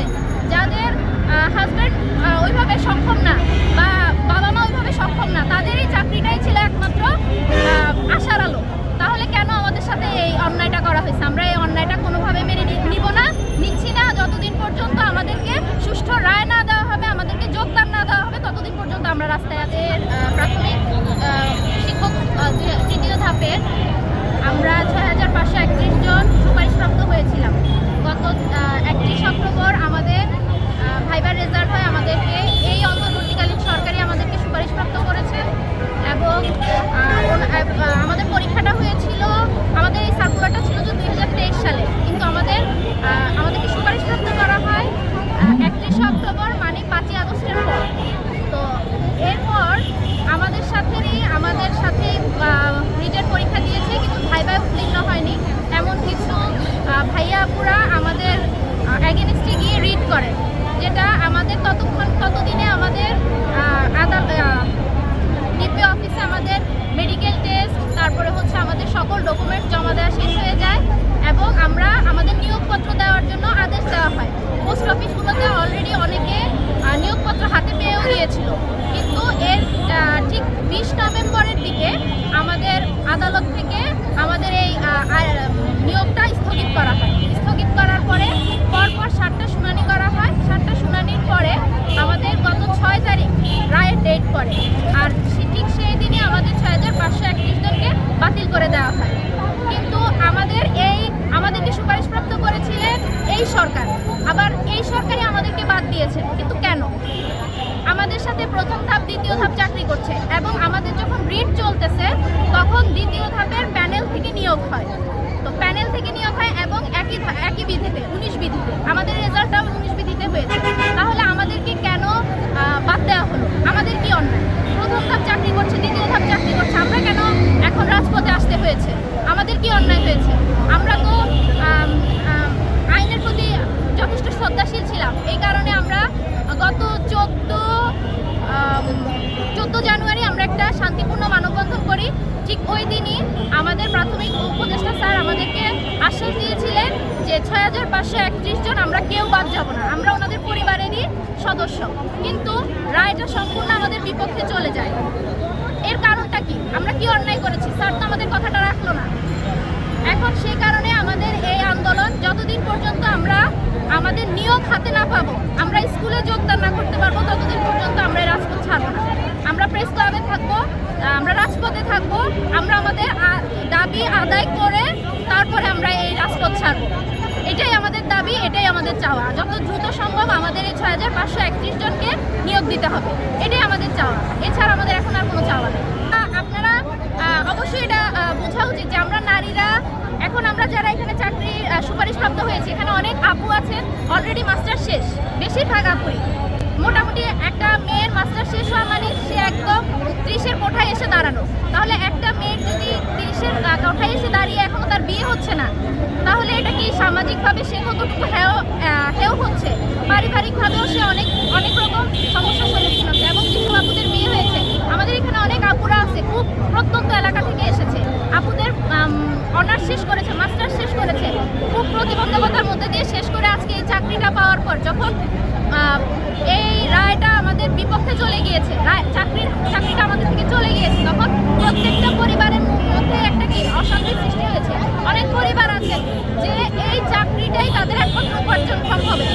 আছে, যাদের হাজব্যান্ড ওইভাবে সক্ষম না বা বাবা মা ওইভাবে সক্ষম না, তাদেরই চাকরিটাই ছিল একমাত্র আশার আলো। তাহলে কেন আমাদের সাথে এই অন্যায়টা করা হয়েছে? আমরা এই অন্যায়টা কোনোভাবে মেনে নিব না, নিচ্ছি না। যতদিন পর্যন্ত আমাদেরকে সুষ্ঠু রায় না দেওয়া হবে, আমাদেরকে যোগদান না দেওয়া হবে, ততদিন পর্যন্ত আমরা রাস্তায় আছি। প্রাথমিক শিক্ষক তৃতীয় ধাপের আমরা 6531 জন সুপারিশপ্রাপ্ত হয়েছিলাম। গত 31 অক্টোবর আমাদের ভাইবার রেজাল্ট হয়। আমাদেরকে এই অন্তর্বর্তীকালীন সরকারই আমাদেরকে সুপারিশপ্রাপ্ত করেছে এবং আমাদের পরীক্ষাটা হয়েছিল, আমাদের এই সার্কুলারটা ছিল যে 2023 সালে, কিন্তু আমাদেরকে সুপারিশপ্রাপ্ত করা হয় 31 অক্টোবর, মানে 5ই আগস্টের পর। তো এরপর আমাদের সাথে রিটেন পরীক্ষা দিয়েছে, কিন্তু ভাইভায় উত্তীর্ণ হয়নি। এমন কিছু ভাইয়া আপুরা আমাদের এগেনস্টে গিয়ে রিড করে, যেটা আমাদের ততদিনে আমাদের ডিপি অফিসে আমাদের মেডিকেল টেস্ট, তারপরে হচ্ছে আমাদের সকল ডকুমেন্টস জমা দেওয়া শেষ হয়ে যায় এবং আমরা আমাদের নিয়োগপত্র দেওয়ার জন্য আদেশ দেওয়া হয়। পোস্ট অফিসগুলোতে অলরেডি অনেকে নিয়োগপত্র হাতে পেয়েও গিয়েছিল, কিন্তু এর ঠিক 20 নভেম্বরের দিকে আমাদের আদালত থেকে আমাদের এই নিয়োগটা স্থগিত করা হয়। স্থগিত করার পরে পরপর 7টা শুনানি করা হয়। 7টা শুনানির পরে আমাদের গত 6 তারিখ রায়ের ডেট পড়ে, আর ঠিক সেই দিনই আমাদের 6531 জনকে বাতিল করে দেওয়া হয়। কিন্তু আমাদেরকে সুপারিশপ্রাপ্ত করেছিলেন এই সরকার, আবার এই সরকারই আমাদেরকে বাদ দিয়েছে। কিন্তু কেন? আমাদের সাথে প্রথম ধাপ দ্বিতীয় ধাপ চাকরি করছে এবং আমাদের যখন রিট চলতেছে তখন দ্বিতীয় ধাপের প্যানেল থেকে নিয়োগ হয়। তো প্যানেল থেকে নিয়োগ হয় এবং একই বিধিতে 19 বিধিতে আমাদের রেজাল্টটাও 19 বিধিতে হয়েছে। তাহলে আমাদেরকে কেন বাদ দেওয়া হলো? আমাদের কি অন্যায়? প্রথম ধাপ চাকরি করছে, দ্বিতীয় ধাপ চাকরি করছে, আমরা কেন এখন রাজপথে আসতে হয়েছে? আমাদের কি অন্যায় হয়েছে? আমরা তো আইনের প্রতি যথেষ্ট শ্রদ্ধাশীল ছিলাম, এই কারণে আমরা গত 14 জানুয়ারি আমরা একটা শান্তিপূর্ণ মানববন্ধন করি। ঠিক ওই দিনই আমাদের প্রাথমিক উপদেষ্টা স্যার আমাদেরকে আশ্বাস দিয়েছিলেন যে 6531 জন আমরা কেউ বাদ যাব না, আমরা ওনাদের পরিবারেরই সদস্য। কিন্তু রায়টা সম্পূর্ণ আমাদের বিপক্ষে চলে যায়। এর কারণটা কি? আমরা কি অন্যায় করেছি? স্যার তো আমাদের কথাটা রাখলো না। এখন সেই কারণে আমাদের এই আন্দোলন যতদিন পর্যন্ত আমরা আমাদের নিয়োগ হাতে না পাবো, আমরা স্কুলে যোগদান না করতে পারবো, ততদিন পর্যন্ত আমরা এই রাজপথ ছাড়বো না। আমরা প্রেস ক্লাবে থাকবো, আমরা রাজপথে থাকবো, আমরা আমাদের দাবি আদায় করে তারপরে আমরা এই রাজপথ ছাড়বো। এটাই আমাদের দাবি, এটাই আমাদের চাওয়া। যত দ্রুত সম্ভব আমাদের এই 6531 জনকে নিয়োগ দিতে হবে, এটাই আমাদের চাওয়া। এছাড়া আমাদের এখন আর কোনো চাওয়া নেই। আপনারা অবশ্যই এটা বোঝা উচিত যে আমরা নারীরা, এখন আমরা যারা এখানে চাকরি সুপারিশপ্রাপ্ত হয়েছে, এখানে অনেক আপু আছেন অলরেডি মাস্টার শেষ, বেশিরভাগ আপুই। মোটামুটি একটা মেয়ের মাস্টার শেষ হওয়া মানে সে একদম 30-এর কোঠায় এসে দাঁড়ানো। তাহলে একটা মেয়ের যদি 30-এর কোঠায় এসে দাঁড়িয়ে এখনো তার বিয়ে হচ্ছে না, তাহলে এটা কি সামাজিকভাবে সে কতটুকু হেয় হচ্ছে? পারিবারিকভাবেও সে অনেক রকম সমস্যার সম্মুখীন হচ্ছে। এবং কিছু আপুদের বিয়ে হয়েছে, আমাদের এখানে অনেক আপুরা আছে খুব প্রত্যন্ত এলাকা থেকে এসেছে, আপুদের অনার্স শেষ করেছে, মাস্টার্স শেষ করেছে, খুব প্রতিবন্ধকতার মধ্যে দিয়ে শেষ করে আজকে এই চাকরিটা পাওয়ার পর যখন এই রায়টা আমাদের বিপক্ষে চলে গিয়েছে, চাকরিটা আমাদের থেকে চলে গিয়েছে, তখন প্রত্যেকটা পরিবারের মধ্যে একটা কি অশান্তির সৃষ্টি হয়েছে। অনেক পরিবার আছে যে এই চাকরিটাই তাদের একমাত্র উপার্জনক্ষম হবে,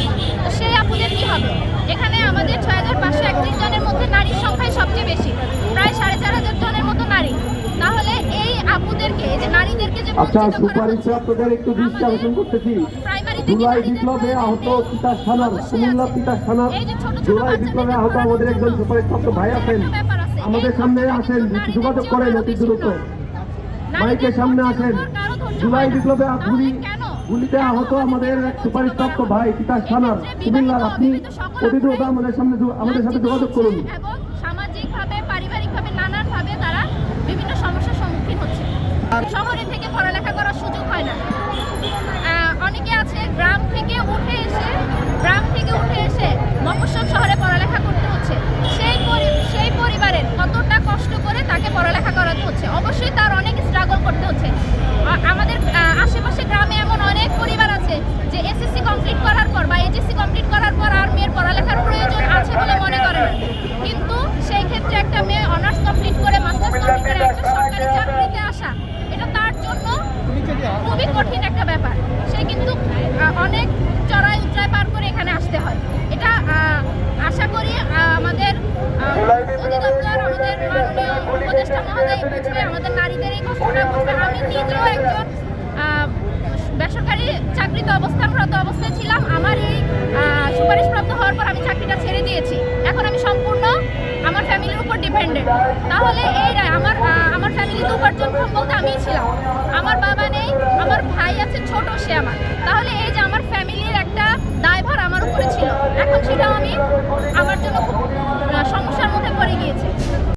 তো সেই আপুদের কি হবে? এখানে আমাদের 6531 জনের মধ্যে নারীর সংখ্যাই সবচেয়ে বেশি, প্রায় 4500 জনের মতো নারী। তাহলে এই আপুদেরকে, এই যে নারীদেরকে যে সুপারিশপ্রাপ্তদের একটু দৃষ্টি আকর্ষণ করতেছি। জুলাই বিপ্লবে আহত তিতাস থানার, কুমিল্লা তিতাস থানার জুলাই বিপ্লবে আহত আমাদের একজন সুপারিশপ্রাপ্ত ভাই আছেন, আমাদের সামনে আসেন, যোগাযোগ করেন অতি দ্রুত, মাইকের সামনে আসেন। জুলাই বিপ্লবে গুলিতে আহত আমাদের এক সুপারিশপ্রাপ্ত ভাই তিতাস থানার কুমিল্লার, আপনি অতি দ্রুত আমাদের সাথে যোগাযোগ করুন। সামাজিকভাবে, পারিবারিকভাবে, নানানভাবে তারা বিভিন্ন সমস্যার সম্মুখীন হচ্ছে। শহরে থেকে পড়ালেখা করার সুযোগ হয় না। অনেকে আছে গ্রাম থেকে উঠে এসে মফস্বল শহরে পড়ালেখা করতে হচ্ছে। সেই পরিবারের কতটা কষ্ট করে তাকে পড়ালেখা করাতে হচ্ছে, অবশ্যই তার অনেক স্ট্রাগল করতে হচ্ছে। আমাদের আশেপাশে গ্রামে এমন অনেক পরিবার আছে যে এসএসসি কমপ্লিট করার পর বা এইচএসসি কমপ্লিট করার পর আর মেয়ের পড়ালেখার প্রয়োজন আছে বলে মনে করে না, কিন্তু সেই ক্ষেত্রে একটা মেয়ে অনার্স কমপ্লিট করে মাস্টার্স কমপ্লিট করে একটা সরকারি চাকরিতে আসা, এটা তার জন্য খুবই কঠিন একটা ব্যাপার। সে কিন্তু অনেক চড়াই উতরাই পার করে এখানে আসতে হয়। এটা আশা করি আমাদের অধিদপ্তর, আমাদের মাননীয় উপদেষ্টা মহোদয় বুঝবে, আমাদের নারীদের এই কষ্টটা বুঝবে। আমি নিজেও একজন বেসরকারি চাকরিতে অবস্থানরত অবস্থায় ছিলাম। আমার এই সুপারিশপ্রাপ্ত হওয়ার পর আমি চাকরিটা ছেড়ে দিয়েছি। এখন আমি সম্পূর্ণ আমার ফ্যামিলির উপর ডিপেন্ডেন্ট। তাহলে এই আমার ফ্যামিলিতে উপার্জনক্ষম বলতে আমিই ছিলাম। আমার বাবা নেই, আমার ভাই আছে ছোট, সে আমার। তাহলে এই যে আমার ফ্যামিলির একটা দায়ভার আমার উপরে ছিল, এখন সেটাও আমি আমার জন্য খুব সমস্যার মধ্যে পড়ে গিয়েছে।